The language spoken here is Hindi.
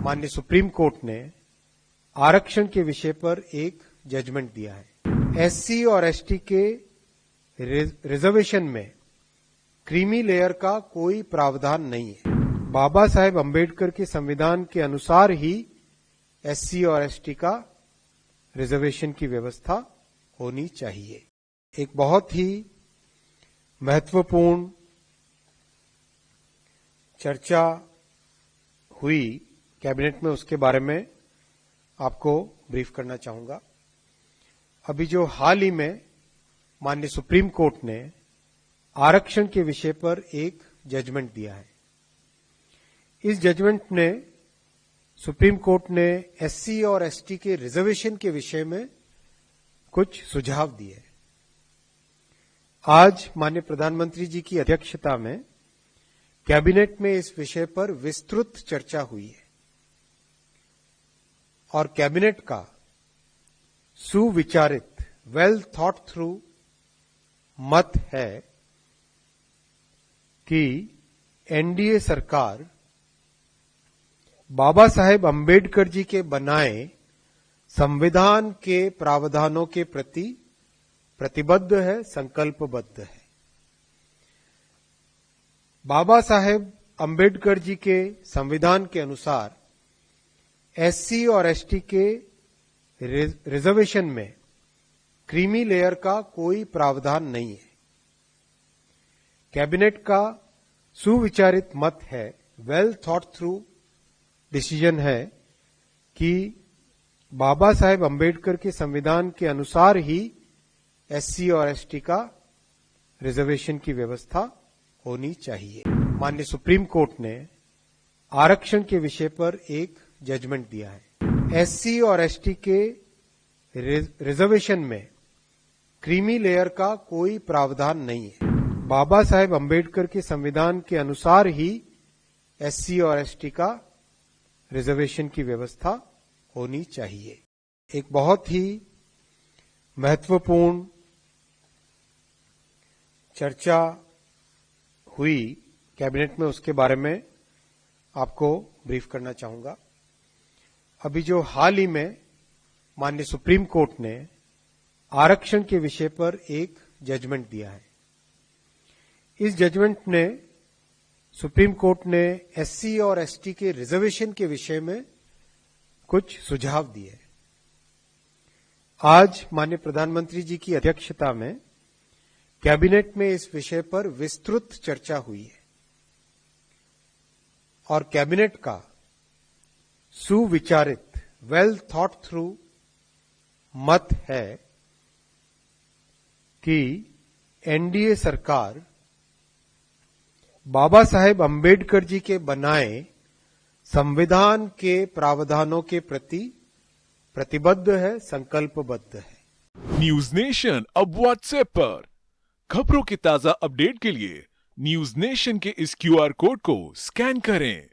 माननीय सुप्रीम कोर्ट ने आरक्षण के विषय पर एक जजमेंट दिया है। एससी और एसटी के रिजर्वेशन में क्रीमी लेयर का कोई प्रावधान नहीं है। बाबा साहेब अंबेडकर के संविधान के अनुसार ही एससी और एसटी का रिजर्वेशन की व्यवस्था होनी चाहिए। एक बहुत ही महत्वपूर्ण चर्चा हुई कैबिनेट में, उसके बारे में आपको ब्रीफ करना चाहूंगा। अभी जो हाल ही में माननीय सुप्रीम कोर्ट ने आरक्षण के विषय पर एक जजमेंट दिया है। इस जजमेंट ने सुप्रीम कोर्ट ने एससी और एसटी के रिजर्वेशन के विषय में कुछ सुझाव दिए। आज माननीय प्रधानमंत्री जी की अध्यक्षता में कैबिनेट में इस विषय पर विस्तृत चर्चा हुई है और कैबिनेट का सुविचारित वेल थॉट थ्रू मत है कि एनडीए सरकार बाबा साहेब अंबेडकर जी के बनाए संविधान के प्रावधानों के प्रति प्रतिबद्ध है, संकल्पबद्ध है। बाबा साहेब अंबेडकर जी के संविधान के अनुसार एससी और एसटी के रिजर्वेशन में क्रीमी लेयर का कोई प्रावधान नहीं है। कैबिनेट का सुविचारित मत है, वेल थॉट थ्रू डिसीजन है कि बाबा साहेब अंबेडकर के संविधान के अनुसार ही एससी और एसटी का रिजर्वेशन की व्यवस्था होनी चाहिए। माननीय सुप्रीम कोर्ट ने आरक्षण के विषय पर एक जजमेंट दिया है। एससी और एसटी के रिजर्वेशन में क्रीमी लेयर का कोई प्रावधान नहीं है। बाबा साहेब अंबेडकर के संविधान के अनुसार ही एससी और एसटी का रिजर्वेशन की व्यवस्था होनी चाहिए। एक बहुत ही महत्वपूर्ण चर्चा हुई कैबिनेट में, उसके बारे में आपको ब्रीफ करना चाहूंगा। अभी जो हाल ही में माननीय सुप्रीम कोर्ट ने आरक्षण के विषय पर एक जजमेंट दिया है। इस जजमेंट ने सुप्रीम कोर्ट ने एससी और एसटी के रिजर्वेशन के विषय में कुछ सुझाव दिए। आज माननीय प्रधानमंत्री जी की अध्यक्षता में कैबिनेट में इस विषय पर विस्तृत चर्चा हुई है और कैबिनेट का सुविचारित वेल थॉट थ्रू मत है कि एनडीए सरकार बाबा साहेब अंबेडकर जी के बनाए संविधान के प्रावधानों के प्रति प्रतिबद्ध है, संकल्पबद्ध है। न्यूज नेशन अब व्हाट्सएप पर खबरों के ताजा अपडेट के लिए न्यूज नेशन के इस क्यूआर कोड को स्कैन करें।